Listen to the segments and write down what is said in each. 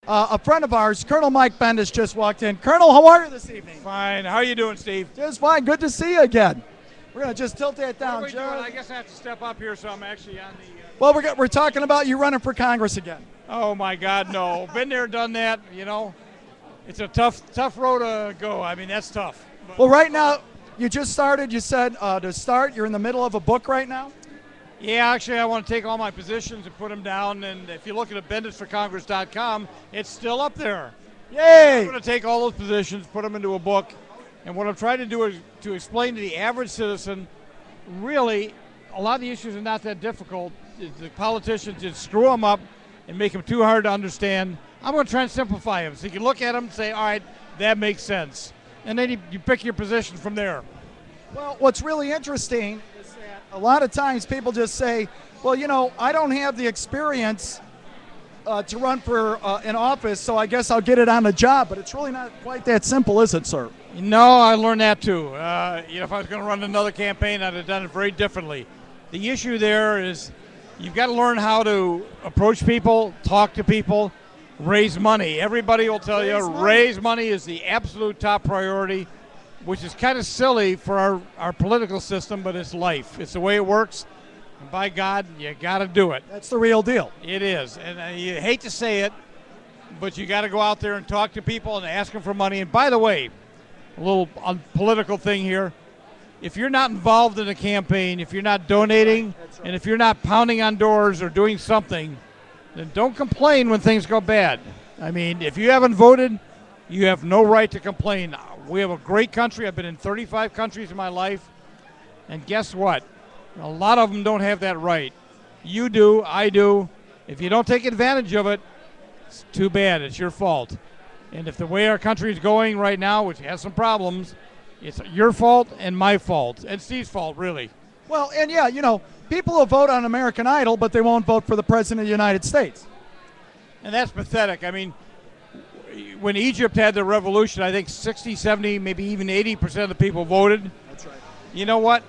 A friend of ours, Colonel Mike Bendis, just walked in. Colonel, how are you this evening? Fine. How are you doing, Steve? Just fine. Good to see you again. We're going to just tilt that down. What are we doing? I guess I have to step up here, so I'm actually on the... Well, we're talking about you running for Congress again. Oh, my God, no. Been there, done that, you know. It's a tough road to go. I mean, that's tough. But well, right now, you just started. You said to start, you're in the middle of a book right now? Yeah, actually, I want to take all my positions and put them down. And if you look at BendisForCongress.com, it's still up there. Yay! I'm going to take all those positions, put them into a book. And what I'm trying to do is to explain to the average citizen, really, a lot of the issues are not that difficult. The politicians just screw them up and make them too hard to understand. I'm going to try and simplify them. So you can look at them and say, all right, that makes sense. And then you pick your position from there. Well, what's really interesting is that a lot of times people just say, well, you know, I don't have the experience to run for an office, so I guess I'll get it on the job. But it's really not quite that simple, is it, sir? No, I learned that too. You know, if I was going to run another campaign, I'd have done it very differently. The issue there is you've got to learn how to approach people, talk to people, raise money. Everybody will tell you raise money is the absolute top priority, which is kind of silly for our political system, but it's life. It's the way it works. And by God, you got to do it. That's the real deal. It is. And you hate to say it, but you got to go out there and talk to people and ask them for money. And by the way, a little political thing here. If you're not involved in a campaign, if you're not donating, That's right. and if you're not pounding on doors or doing something, then don't complain when things go bad. I mean, if you haven't voted, you have no right to complain. We have a great country. I've been in 35 countries in my life. And guess what? A lot of them don't have that right. You do. I do. If you don't take advantage of it, it's too bad. It's your fault. And if the way our country is going right now, which has some problems, it's your fault and my fault and Steve's fault, really. Well, and yeah, you know, people will vote on American Idol, but they won't vote for the President of the United States. And that's pathetic. I mean, when Egypt had their revolution, I think 60, 70, maybe even 80% of the people voted. That's right. You know what?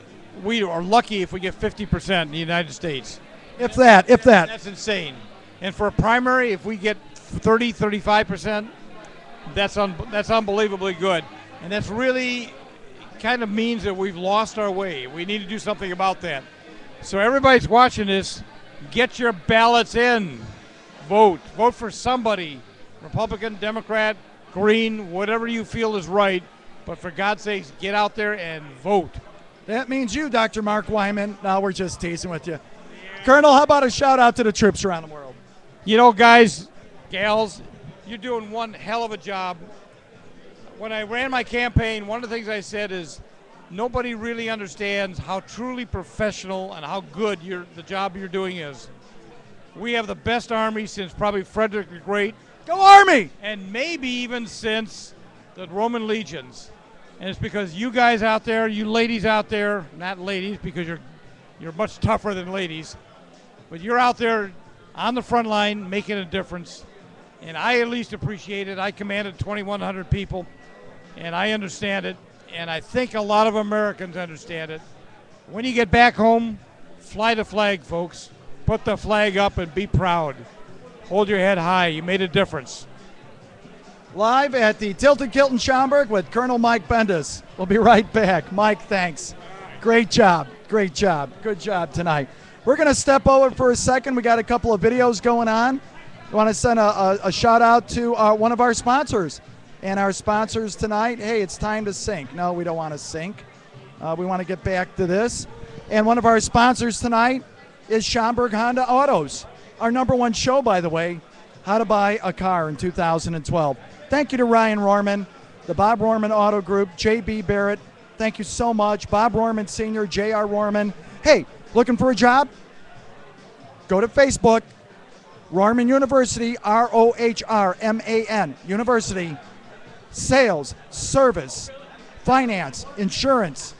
We are lucky if we get 50% in the United States. If that. That's insane. And for a primary, if we get 30, 35%, that's unbelievably good. And that's really kind of means that we've lost our way. We need to do something about that. So everybody's watching this. Get your ballots in. Vote. Vote for somebody. Republican, Democrat, Green, whatever you feel is right. But for God's sakes, get out there and vote. That means you, Dr. Mark Wyman. No, we're just teasing with you. Colonel, how about a shout out to the troops around the world? You know, guys, gals, you're doing one hell of a job. When I ran my campaign, one of the things I said is nobody really understands how truly professional and how good the job you're doing is. We have the best Army since probably Frederick the Great. Go Army! And maybe even since the Roman legions. And it's because you guys out there, you ladies out there, not ladies because you're much tougher than ladies, but you're out there on the front line making a difference. And I at least appreciate it. I commanded 2,100 people, and I understand it. And I think a lot of Americans understand it. When you get back home, fly the flag, folks. Put the flag up and be proud. Hold your head high. You made a difference. Live at the Tilted Kilt in SChaumburg with Colonel Mike Bendis. We'll be right back. Mike, thanks. Great job. Great job. Good job tonight. We're going to step over for a second. We got a couple of videos going on. I want to send a shout out to one of our sponsors. And our sponsors tonight, hey, it's time to sync. No, we don't want to sync. We want to get back to this. And one of our sponsors tonight is SChaumburg Honda Autos. Our #1 show, by the way, how to buy a car in 2012. Thank you to Ryan Rohrman, the Bob Rohrman Auto Group, J.B. Barrett. Thank you so much. Bob Rohrman Sr., J.R. Rohrman. Hey, looking for a job? Go to Facebook. Rohrman University, Rohrman University. Sales, service, finance, insurance,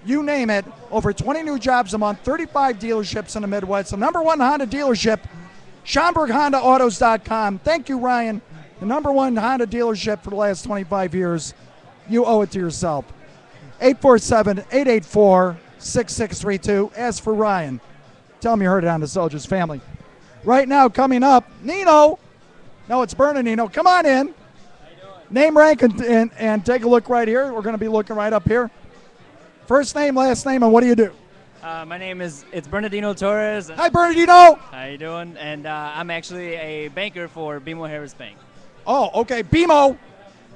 you name it. Over 20 new jobs a month, 35 dealerships in the Midwest. The #1 Honda dealership, SchaumburgHondaAutos.com. Thank you, Ryan. The #1 Honda dealership for the last 25 years. You owe it to yourself. 847-884-6632. Ask for Ryan. Tell him you heard it on the Soldiers Family. Right now, coming up, Nino No, it's Bernardino. Come on in. Name, rank, and take a look right here. We're going to be looking right up here. First name, last name, and what do you do? My name it's Bernardino Torres. Hi, Bernardino. How you doing? And I'm actually a banker for BMO Harris Bank. Oh, okay. BMO,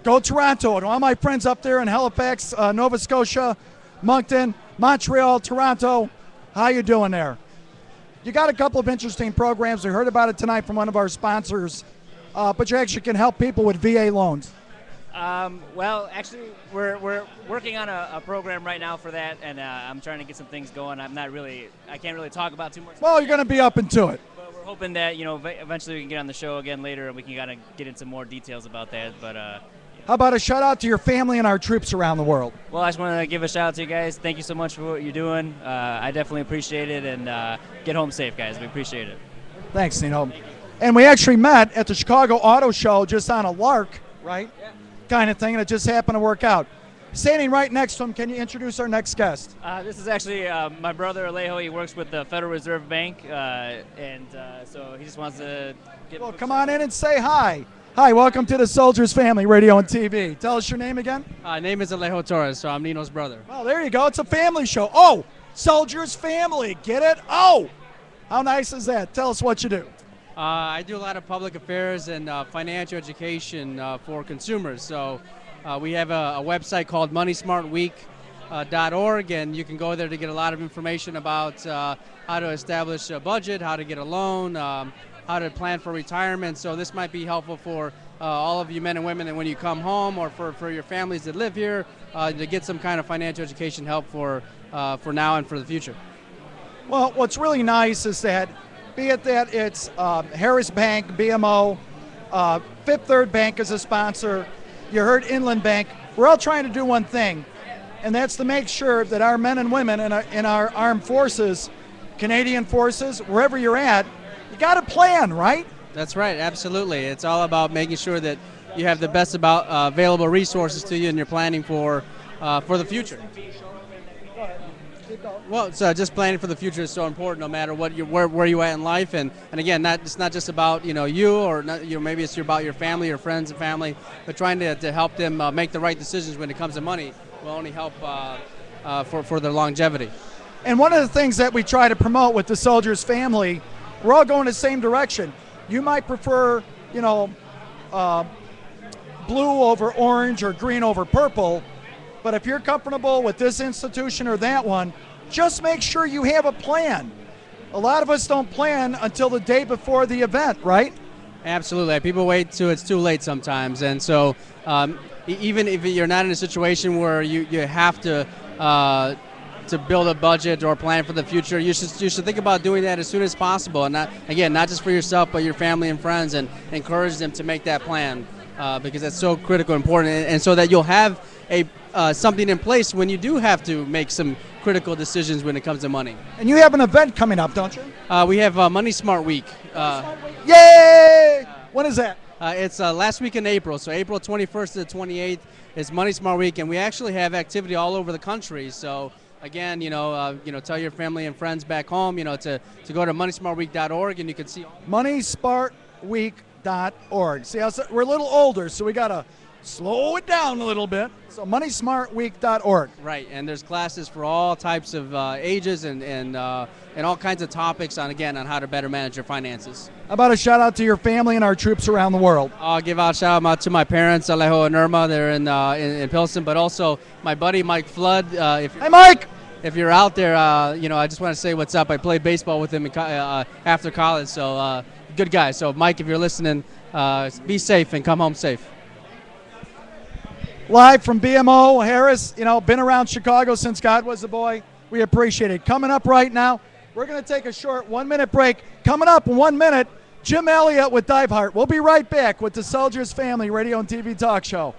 go Toronto. And all my friends up there in Halifax, Nova Scotia, Moncton, Montreal, Toronto, how you doing there? You got a couple of interesting programs. We heard about it tonight from one of our sponsors, but you actually can help people with VA loans. Well, actually, we're working on a program right now for that, and I'm trying to get some things going. I can't really talk about too much. Well, you're going to be up into it. But we're hoping that eventually we can get on the show again later, and we can kind of get into more details about that. But how about a shout out to your family and our troops around the world? Well, I just want to give a shout out to you guys. Thank you so much for what you're doing. I definitely appreciate it, and get home safe, guys. We appreciate it. Thanks, Nino. And we actually met at the Chicago Auto Show just on a lark, right? Yeah. Kind of thing, and it just happened to work out. Standing right next to him, can you introduce our next guest? This is actually my brother Alejo. He works with the Federal Reserve Bank, so he just wants to get. Well, come on in and say hi. Hi, welcome to the Soldiers Family Radio and TV. Tell us your name again. Name is Alejo Torres, so I'm Nino's brother. Well, there you go. It's a family show. Oh, Soldiers Family. Get it? Oh, how nice is that? Tell us what you do. I do a lot of public affairs and financial education for consumers. So we have a website called moneysmartweek.org, and you can go there to get a lot of information about how to establish a budget, how to get a loan, how to plan for retirement. So this might be helpful for all of you men and women, and when you come home, or for your families that live here, to get some kind of financial education help for now and for the future. Well, what's really nice is that, be it that it's Harris Bank, BMO, Fifth Third Bank is a sponsor, you heard Inland Bank, we're all trying to do one thing, and that's to make sure that our men and women in our armed forces, Canadian forces, wherever you're at, you got a plan, right? That's right, absolutely. It's all about making sure that you have the best available resources to you, and you're planning for the future. Well, so just planning for the future is so important, no matter what where you at in life, and again, it's not just about you, or maybe it's about your family, your friends and family, but trying to help them make the right decisions when it comes to money will only help for their longevity. And one of the things that we try to promote with the Soldiers Family, we're all going the same direction. You might prefer, blue over orange or green over purple, but if you're comfortable with this institution or that one, just make sure you have a plan. A lot of us don't plan until the day before the event, right? Absolutely. People wait till it's too late sometimes, and so even if you're not in a situation where you have to build a budget or plan for the future, you should think about doing that as soon as possible, and not just for yourself, but your family and friends, and encourage them to make that plan, because that's so critical, important, and so that you'll have something in place when you do have to make some critical decisions when it comes to money. And you have an event coming up, don't you? We have Money Smart Week. Yay! When is that? It's last week in April, so April 21st to the 28th is Money Smart Week, and we actually have activity all over the country. So again, tell your family and friends back home, to go to moneysmartweek.org, and you can see moneysmartweek.org. See, we're a little older, so we gotta slow it down a little bit. So moneysmartweek.org. Right, and there's classes for all types of ages and all kinds of topics on how to better manage your finances. How about a shout out to your family and our troops around the world? I'll give out a shout out to my parents, Alejo and Irma. They're in Pilsen, but also my buddy Mike Flood. Hey, Mike! If you're out there, I just want to say what's up. I played baseball with him after college, so good guy. So Mike, if you're listening, be safe and come home safe. Live from BMO Harris, been around Chicago since God was a boy. We appreciate it. Coming up right now, we're going to take a short 1-minute break. Coming up in 1 minute, Jim Elliott with Dive Heart. We'll be right back with the Soldiers Family Radio and TV Talk Show.